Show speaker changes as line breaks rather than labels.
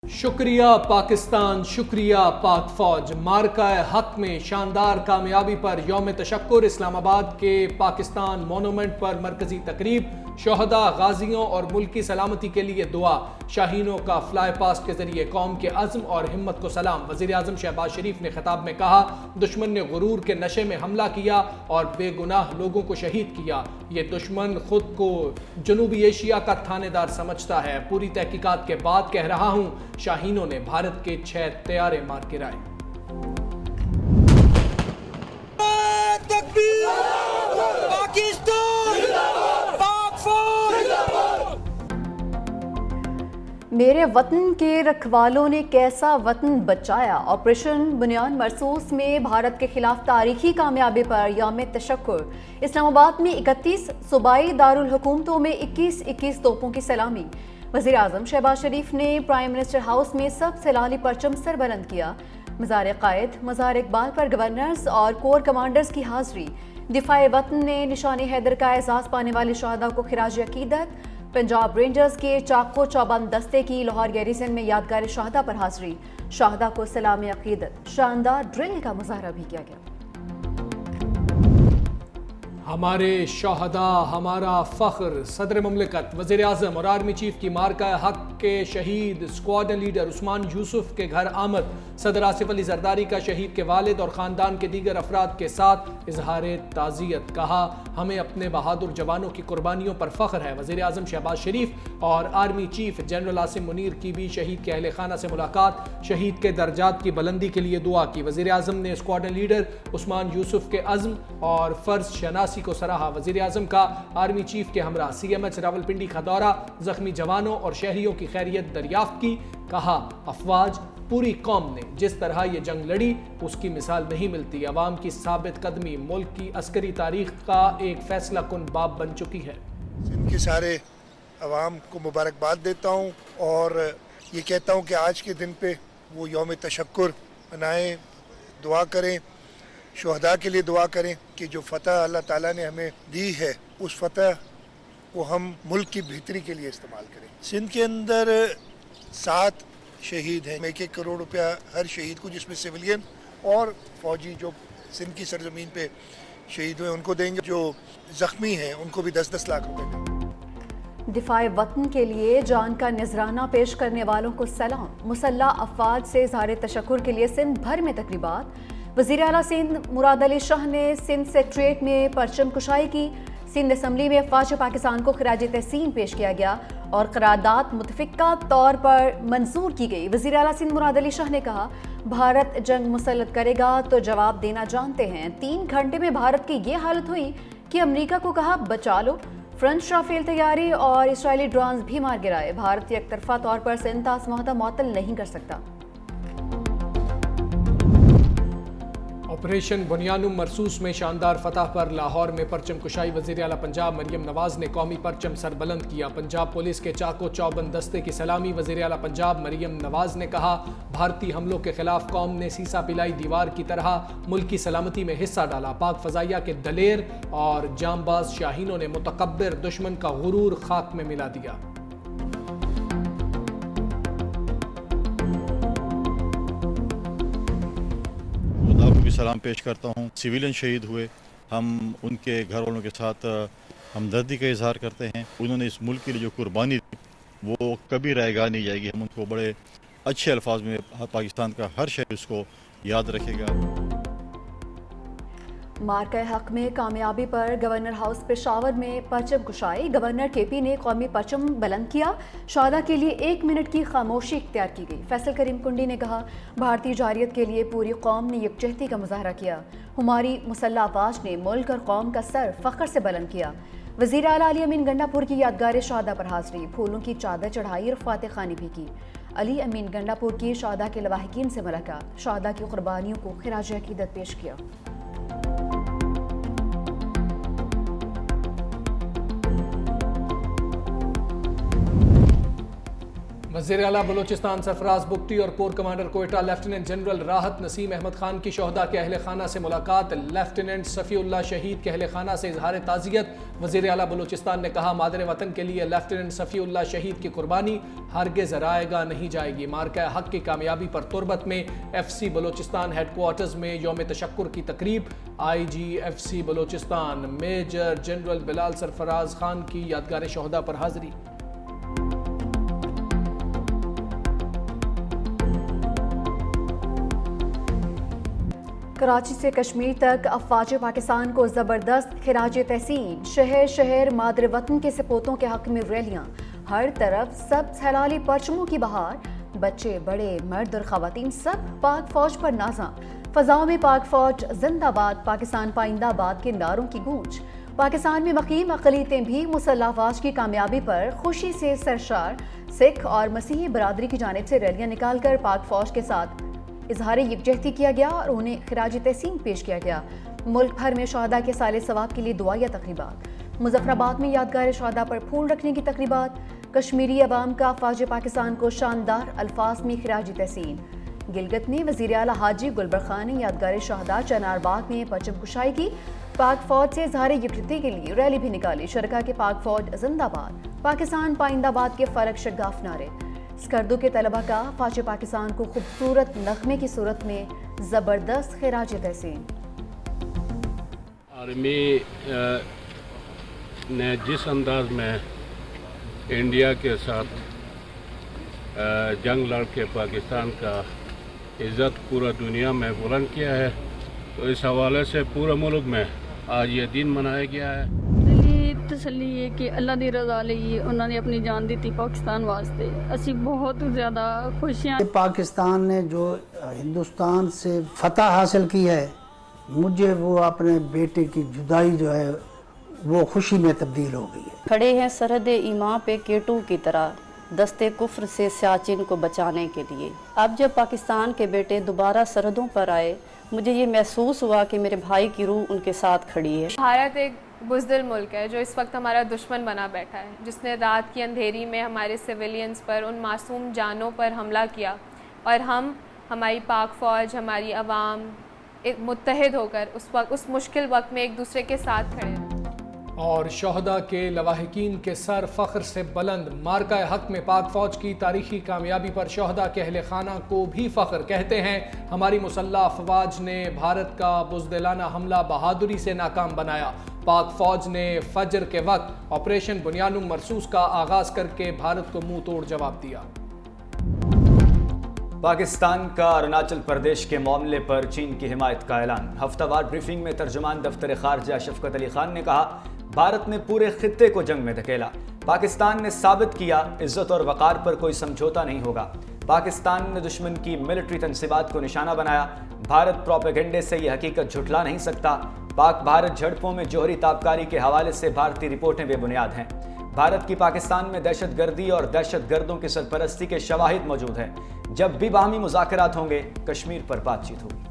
शुक्रिया पाकिस्तान, शुक्रिया पाक फौज। मार्का हक में शानदार कामयाबी पर यौम तशक्कुर। इस्लामाबाद के पाकिस्तान मोनूमेंट पर मरकजी तकरीब। शोहदा, गाजियों और मुल्क की सलामती के लिए दुआ। शाहीनों का फ्लाई पास्ट के जरिए कौम के अज़्म और हिम्मत को सलाम। वज़ीर आज़म शहबाज शरीफ ने खिताब में कहा, दुश्मन ने गुरूर के नशे में हमला किया और बेगुनाह लोगों को शहीद किया। ये दुश्मन खुद को जनूबी एशिया का थानेदार समझता है। पूरी तहकीकात के बाद कह रहा हूँ, शाहीनों ने भारत के 6 तैयारे मार गिराए।
मेरे वतन के रखवालों ने कैसा वतन बचाया। ऑपरेशन बुनियान मरसूस में भारत के खिलाफ तारीखी कामयाबी पर यौम तशक्कुर। इस्लामाबाद में 31 सूबाई दारुल हुकूमतों में 21 तोपों की सलामी। वज़ीर आज़म शहबाज शरीफ ने प्राइम मिनिस्टर हाउस में सबसे लाली परचम सर बुलंद किया। मज़ार क़ायद, मज़ार इकबाल पर गवर्नर्स और कोर कमांडर्स की हाज़री। दिफाए वतन ने निशानी हैदर का एजाज़ पाने वाले शहदा को खिराज अकीदत। पंजाब रेंजर्स के चाको चौबंद दस्ते की लाहौर गैरिसन में यादगार शहादा पर हाजिरी। शहादा को सलामी अकीदत। शानदार ड्रिल का मुजाहरा भी किया गया।
हमारे शहदा हमारा फ़ख्र। सदर मुमलिकत, वज़ीर आज़म और आर्मी चीफ की मार्का हक के शहीद स्क्वाड्रन लीडर उस्मान यूसुफ के घर आमद। सदर आसिफ अली जरदारी का शहीद के वालिद और ख़ानदान के दीगर अफराद के साथ इजहार ताज़ियत। कहा, हमें अपने बहादुर जवानों की कुर्बानियों पर फ़ख्र है। वज़ीर आज़म शहबाज शरीफ और army chief general Asim Munir की भी शहीद के अहल खाना से मुलाकात। शहीद के दर्जात की बुलंदी के लिए दुआ की। वज़ीर आज़म ने स्क्वाड्रन लीडर उस्मान यूसुफ के अज़्म और फ़र्ज़ शनासी को सराहा। वज़ीर आज़म का आर्मी चीफ के हमरा CMH रावलपिंडी का दौरा। ज़ख्मी जवानों और शहरियों की खैरियत दरियाफ्त की। कहा, अफवाज पूरी कौम ने जिस तरह ये जंग लड़ी उसकी मिसाल नहीं मिलती। अवाम की साबित कदमी मुल्क की अस्करी तारीख का एक फैसला कुन बाब बन चुकी है।
इनके सारे अवाम को मुबारकबाद देता हूँ और ये कहता हूँ कि आज के दिन पे वो यौम तशक्कुर मनाएं, दुआ करें, शुहदा के लिए दुआ करें कि जो फ़तह अल्लाह ताला ने हमें दी है उस फ़तह को हम मुल्क की बेहतरी के लिए इस्तेमाल करें। सिंध के अंदर 7 शहीद हैं। 1-1 करोड़ रुपया हर शहीद को, जिसमें सिविलियन और फौजी जो सिंध की सरजमीन पे शहीद हुए उनको देंगे। जो ज़ख्मी हैं उनको भी 10-10 लाख रुपए देंगे।
दिफाए वतन के लिए जान का नजराना पेश करने वालों को सलाम। मुसल्लह अफवाज से इज़हार तशक्कुर के लिए सिंध भर में तकरीबात। वज़ीर आला सिंध मुराद अली शाह ने सिंध सेक्रेटरीट में परचम कुशाई की। सिंध असम्बली में अफ़वाज पाकिस्तान को खिराज तहसीन पेश किया गया और करारदाद मुतफ़िक़ा तौर पर मंजूर की गई। वज़ीर आला सिंध मुराद अली शाह ने कहा, भारत जंग मुसल्लत करेगा तो जवाब देना जानते हैं। 3 घंटे में भारत की ये हालत हुई कि अमरीका को कहा बचा लो। फ्रेंच राफेल तैयारी और इसराइली ड्रोन्स भी मार गिराए। भारत एक तरफा तौर पर सिंध तास मुआहदा मुअत्तल नहीं कर सकता।
ऑपरेशन बुनियानुम मरसूस में शानदार फतह पर लाहौर में परचम कुशाई। वज़ीर आला पंजाब मरियम नवाज ने कौमी परचम सर बुलंद किया। पंजाब पुलिस के चाको चौबंद दस्ते की सलामी। वज़ीर आला पंजाब मरियम नवाज ने कहा, भारतीय हमलों के खिलाफ कौम ने सीसा पिलाई दीवार की तरह मुल्क की सलामती में हिस्सा डाला। पाक फ़ज़ाइया के दलेर और जांबाज शाहीनों ने मुतकब्बिर दुश्मन का गुरूर खाक में मिला दिया।
को भी सलाम पेश करता हूँ। सिविलियन शहीद हुए, हम उनके घर वालों के साथ हमदर्दी का इजहार करते हैं। उन्होंने इस मुल्क के लिए जो कुर्बानी दी वो कभी रह नहीं जाएगी। हम उनको बड़े अच्छे अल्फाज में पाकिस्तान का हर शहर उसको याद रखेगा।
मार्का हक में कामयाबी पर गवर्नर हाउस पेशावर में परचम कुशाई। गवर्नर KP ने कौमी परचम बुलंद किया। शहादा के लिए 1 मिनट की खामोशी इख्तियार की गई। फैसल करीम कुंडी ने कहा, भारतीय जारियत के लिए पूरी कौम ने यकजहती का मुजाहरा किया। हमारी मुसल्लह अफवाज ने मुल्क और कौम का सर फ़ख्र से बुलंद किया। वज़ीर आला अली अमीन गंडापुर की यादगार शहादा पर हाजिरी। फूलों की चादर चढ़ाई और फातह खानी भी की। अली अमीन गंडापुर की शहादा के लवाहिकीन से मुलाकात। शहादा की कुर्बानियों को खिराज अकीदत पेश किया।
वज़ीर आला बलूचिस्तान सरफराज बुगटी और core commander Quetta lieutenant general राहत नसीम अहमद खान की शहदा के अहल खाना से मुलाकात। लेफ्टिनेंट सफ़ीउल्लाह शहीद के अहल खाना से इजहार ताज़ियत। वज़ीर आला बलूचिस्तान ने कहा, मादर वतन के लिए लेफ्टिनेंट सफ़ीउल्लाह शहीद की कुर्बानी हरगिज़ ज़राएगा नहीं जाएगी। मार्का हक की कामयाबी पर तुरबत में FC बलूचिस्तान हेडक्वार्टर्स में यौम तशक्कुर की तकरीब। IG FC Balochistan major general Bilal Sarfaraz Khan की यादगार शहदा पर हाज़री।
कराची से कश्मीर तक अफवाज पाकिस्तान को ज़बरदस्त खिराज तहसीन। शहर शहर मादर वतन के सपूतों के हक में रैलियाँ, हर तरफ सब हलाली परचमों की बहार। बच्चे बड़े मर्द और ख़वातीन सब पाक फ़ौज पर नाज़ा। फ़ज़ाओं में पाक फ़ौज जिंदाबाद, पाकिस्तान पाइंदाबाद के नारों की गूंज। पाकिस्तान में मकीम अक़लियतें भी मुसल्लह अफ़वाज की कामयाबी पर खुशी से सरशार। सिख और मसीही बरादरी की जानिब से रैलियाँ निकाल कर पाक फ़ौज के साथ इजहार यकजहती किया गया और उन्हें खिराज तहसीन पेश किया गया। मुल्क भर में शहदा के साले सवाब के लिए दुआया तकरीबात। मुजफ्फराबाद में यादगार शहदा पर फूल रखने की तकरीबात। कश्मीरी अवाम का अफवाज पाकिस्तान को शानदार अल्फाज में खिराज तहसीन। गिलगित में वज़ीर आला हाजी गुलबर खान ने यादगार शहदा चनारबाग में परचम कुशाई की। पाक फौज से इजहार यकजहती के लिए रैली भी निकाली। शरका के पाक फौज जिंदाबाद, पाकिस्तान पाइंदाबाद के फलक शगाफ नारे। स्कर्दू के तलबा का फ़ौज पाकिस्तान को खूबसूरत नगमे की सूरत में ज़बरदस्त खिराज तहसीन।
आर्मी ने जिस अंदाज में इंडिया के साथ जंग लड़ के पाकिस्तान का इज़्ज़त पूरा दुनिया में बुलंद किया है, तो इस हवाले से पूरे मुल्क में आज ये दिन मनाया गया है।
तसल्ली है कि अल्लाह दी रज़ा लई उन्होंने अपनी जान दी थी पाकिस्तान वास्ते। असी बहुत ज़्यादा खुशियाँ।
पाकिस्तान ने जो हिंदुस्तान से फतह हासिल की है, मुझे वो अपने बेटे की जुदाई जो है वो खुशी में तब्दील हो गई है।
खड़े हैं सरहद ईमान पे केटू की तरह, दस्ते कुफ्र से सियाचिन को बचाने के लिए। अब जब पाकिस्तान के बेटे दोबारा सरहदों पर आए, मुझे ये महसूस हुआ कि मेरे भाई की रूह उनके साथ खड़ी है।
भारत एक बुज़दिल मुल्क है जो इस वक्त हमारा दुश्मन बना बैठा है, जिसने रात की अंधेरी में हमारे सिविलियंस पर, उन मासूम जानों पर हमला किया, और हम, हमारी पाक फ़ौज, हमारी आवाम मुत्तहिद होकर उस मुश्किल वक्त में एक दूसरे के साथ खड़े हैं।
और शहदा के लवाहिकीन के सर फ़ख्र से बुलंद। मार्का हक में पाक फ़ौज की तारीखी कामयाबी पर शहदा के अहल खाना को भी फ़ख्र। कहते हैं, हमारी मुसल्लह अफवाज ने भारत का बुज़दिलाना हमला बहादुरी से नाकाम बनाया। पाक फ़ौज ने फजर के वक्त ऑपरेशन बुनियानुम मरसूस का आगाज़ करके भारत को मुंह तोड़ जवाब दिया।
पाकिस्तान का अरुणाचल प्रदेश के मामले पर चीन की हिमायत का ऐलान। हफ्तावार ब्रीफिंग में तर्जुमान दफ्तर खारजा शफकत अली खान ने कहा, भारत ने पूरे खित्ते को जंग में धकेला। पाकिस्तान ने साबित किया इज्जत और वक़ार पर कोई समझौता नहीं होगा। पाकिस्तान ने दुश्मन की मिलिट्री तनसीबात को निशाना बनाया। भारत प्रोपेगेंडे से यह हकीकत झुठला नहीं सकता। पाक भारत झड़पों में जौहरी ताबकारी के हवाले से भारतीय रिपोर्टें बेबुनियाद हैं। भारत की पाकिस्तान में दहशतगर्दी और दहशतगर्दों की सरपरस्ती के शवाहिद मौजूद हैं। जब भी बाहमी मुज़ाकरात होंगे, कश्मीर पर बातचीत होगी।